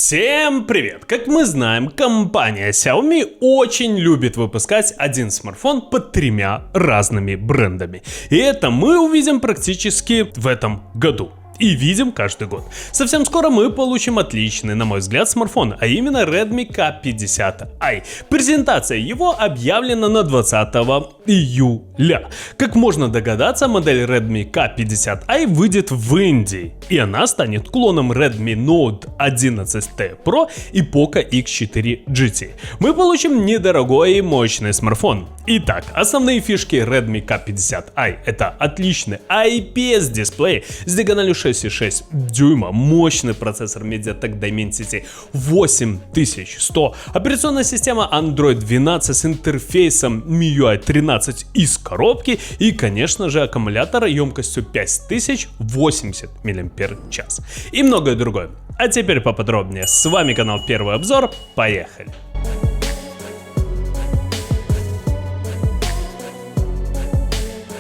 Всем привет! Как мы знаем, компания Xiaomi очень любит выпускать один смартфон под тремя разными брендами. И это мы увидим практически в этом году. И видим каждый год. Совсем скоро мы получим отличный, на мой взгляд, смартфон, а именно Redmi K50i. Презентация его объявлена на 20 июля. Как можно догадаться, модель Redmi K50i выйдет в Индии, и она станет клоном Redmi Note 11T Pro и Poco X4 GT. Мы получим недорогой и мощный смартфон. Итак, основные фишки Redmi K50i — это отличный IPS дисплей с диагональю 6,6 дюйма, мощный процессор MediaTek Dimensity 8100, операционная система Android 12 с интерфейсом MIUI 13 из коробки и, конечно же, аккумулятор емкостью 5080 мАч и многое другое. А теперь поподробнее. С вами канал Первый Обзор. Поехали!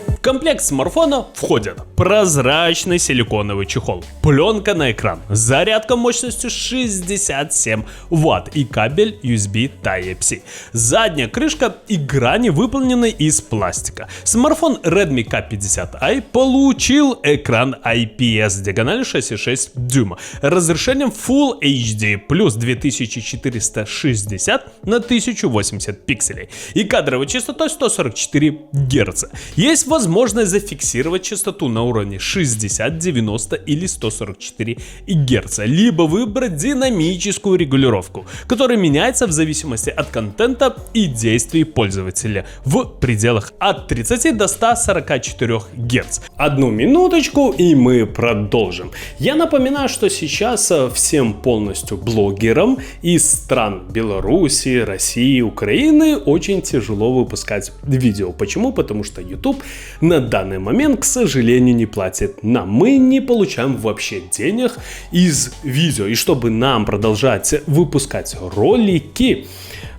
В комплект смартфона входят прозрачный силиконовый чехол, пленка на экран, зарядка мощностью 67 Вт и кабель USB Type-C. Задняя крышка и грани выполнены из пластика. Смартфон Redmi K50i получил экран IPS с диагональю 6,6 дюйма, разрешением Full HD плюс 2460 на 1080 пикселей и кадровой частотой 144 Гц. Есть возможность зафиксировать частоту на уровне 60, 90 или 144 Гц, либо выбрать динамическую регулировку, которая меняется в зависимости от контента и действий пользователя в пределах от 30 до 144 Гц. Одну минуточку и мы продолжим. Я напоминаю, что сейчас всем полностью блогерам из стран Беларуси, России, Украины очень тяжело выпускать видео. Почему? Потому что YouTube на данный момент, к сожалению, не платит нам. Мы не получаем вообще денег из видео. И чтобы нам продолжать выпускать ролики,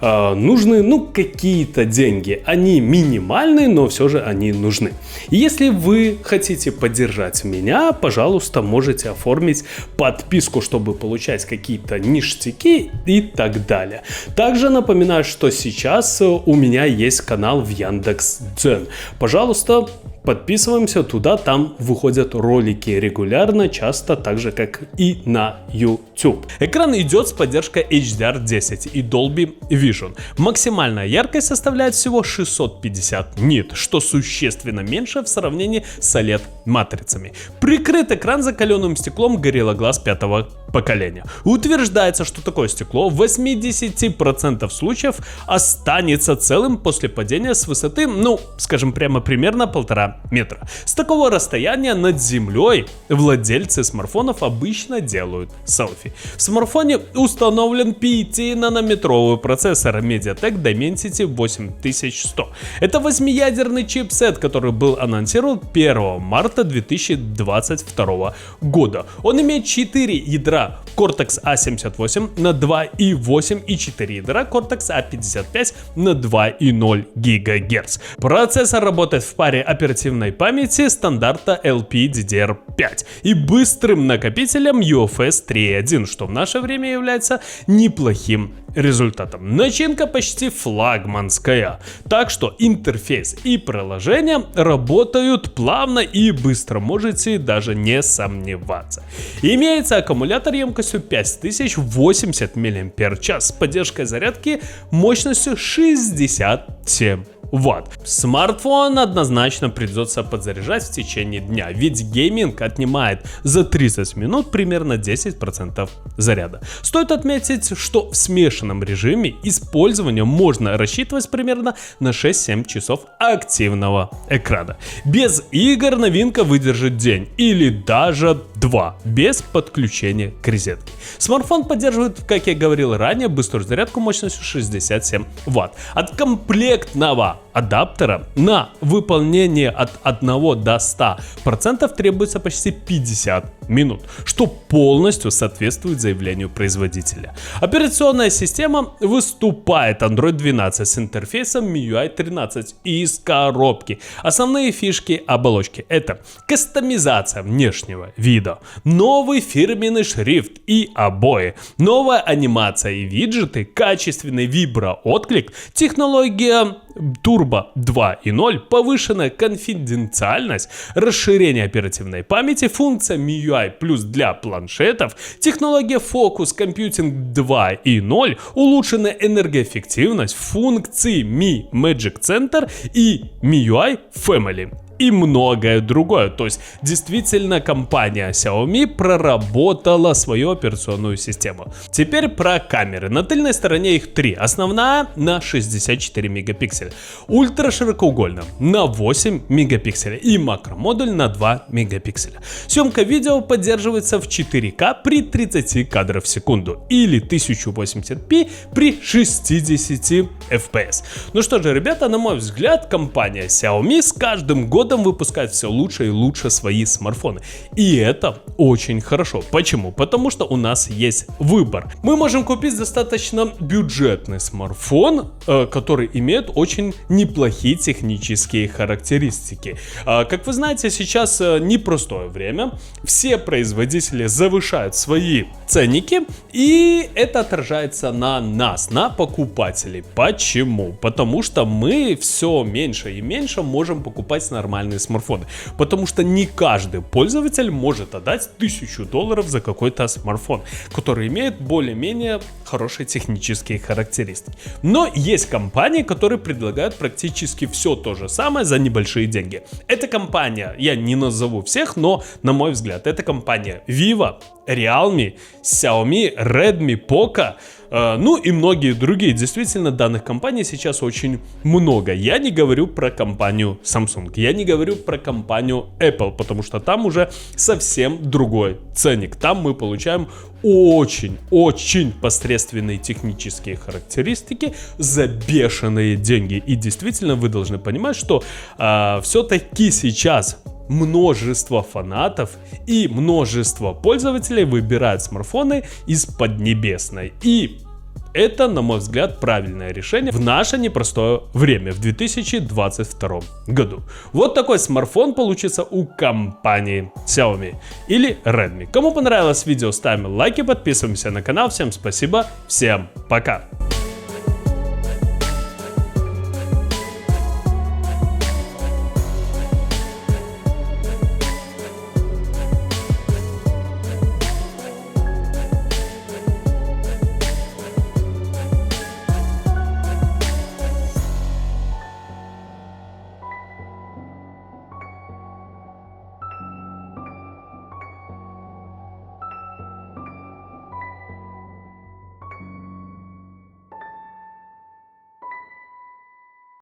нужны какие-то деньги. Они минимальные, но все же они нужны. И если вы хотите поддержать меня, пожалуйста, можете оформить подписку, чтобы получать какие-то ништяки и так далее. Также напоминаю, что сейчас у меня есть канал в Яндекс.Дзен. Пожалуйста, подписываемся туда, там выходят ролики регулярно, часто так же, как и на YouTube. Экран идет с поддержкой HDR10 и Dolby Vision. Максимальная яркость составляет всего 650 нит, что существенно меньше в сравнении с OLED-матрицами. Прикрыт экран закаленным стеклом Gorilla Glass 5-го поколения. Утверждается, что такое стекло в 80% случаев останется целым после падения с высоты, скажем прямо, примерно 1,5 метра. С такого расстояния над землей владельцы смартфонов обычно делают селфи. В смартфоне установлен 5-нанометровый процессор MediaTek Dimensity 8100. Это 8-ядерный чипсет, который был анонсирован 1 марта 2022 года. Он имеет 4 ядра Cortex A78 на 2,8 и 4 ядра Cortex A55 на 2,0 ГГц. Процессор работает в паре оперативной памяти стандарта LPDDR5 и быстрым накопителем UFS 3.1, что в наше время является неплохим результатом. Начинка почти флагманская, так что интерфейс и приложения работают плавно и быстро, можете даже не сомневаться. Имеется аккумулятор емкостью 5080 мАч с поддержкой зарядки мощностью 67 Вт. Смартфон однозначно придется подзаряжать в течение дня, ведь гейминг отнимает за 30 минут примерно 10% заряда. Стоит отметить, что в смешанном режиме использования можно рассчитывать примерно на 6-7 часов активного экрана. Без игр новинка выдержит день или даже 2 без подключения к розетке. Смартфон поддерживает, как я говорил ранее, быструю зарядку мощностью 67 Вт. От комплектного 2 адаптера на выполнение от 1 до 100% требуется почти 50 минут, что полностью соответствует заявлению производителя. Операционная система выступает Android 12 с интерфейсом MIUI 13 из коробки. Основные фишки оболочки — это кастомизация внешнего вида, новый фирменный шрифт и обои, новая анимация и виджеты, качественный виброотклик, технология Turbo 2.0, повышенная конфиденциальность, расширение оперативной памяти, функция MIUI Plus для планшетов, технология Focus Computing 2.0, улучшенная энергоэффективность, функции Mi Magic Center и MIUI Family. И многое другое. То есть действительно компания Xiaomi проработала свою операционную систему. Теперь про камеры. На тыльной стороне их 3. Основная на 64 мегапикселя, ультраширокоугольная на 8 мегапикселей и макромодуль на 2 мегапикселя. Съемка видео поддерживается в 4К при 30 кадров в секунду или 1080p при 60 FPS. Ну что же, ребята, на мой взгляд, компания Xiaomi с каждым годом выпускает все лучше и лучше свои смартфоны. И это очень хорошо. Почему? Потому что у нас есть выбор. Мы можем купить достаточно бюджетный смартфон, который имеет очень неплохие технические характеристики. Как вы знаете, сейчас непростое время. Все производители завышают свои ценники, и это отражается на нас, на покупателей. Почему? Потому что мы все меньше и меньше можем покупать нормальные смартфоны. Потому что не каждый пользователь может отдать $1000 за какой-то смартфон, который имеет более-менее хорошие технические характеристики. Но есть компании, которые предлагают практически все то же самое за небольшие деньги. Эта компания, я не назову всех, но на мой взгляд, это компания Vivo, Realme, Xiaomi, Redmi, Poco, ну и многие другие. Действительно, данных компаний сейчас очень много. Я не говорю про компанию Samsung, я не говорю про компанию Apple, потому что там уже совсем другой ценник. Там мы получаем очень посредственные технические характеристики за бешеные деньги. И действительно, вы должны понимать, что все-таки сейчас множество фанатов и множество пользователей выбирают смартфоны из Поднебесной. И это, на мой взгляд, правильное решение в наше непростое время, в 2022 году. Вот такой смартфон получится у компании Xiaomi или Redmi. Кому понравилось видео, ставим лайки, подписываемся на канал. Всем спасибо, всем пока!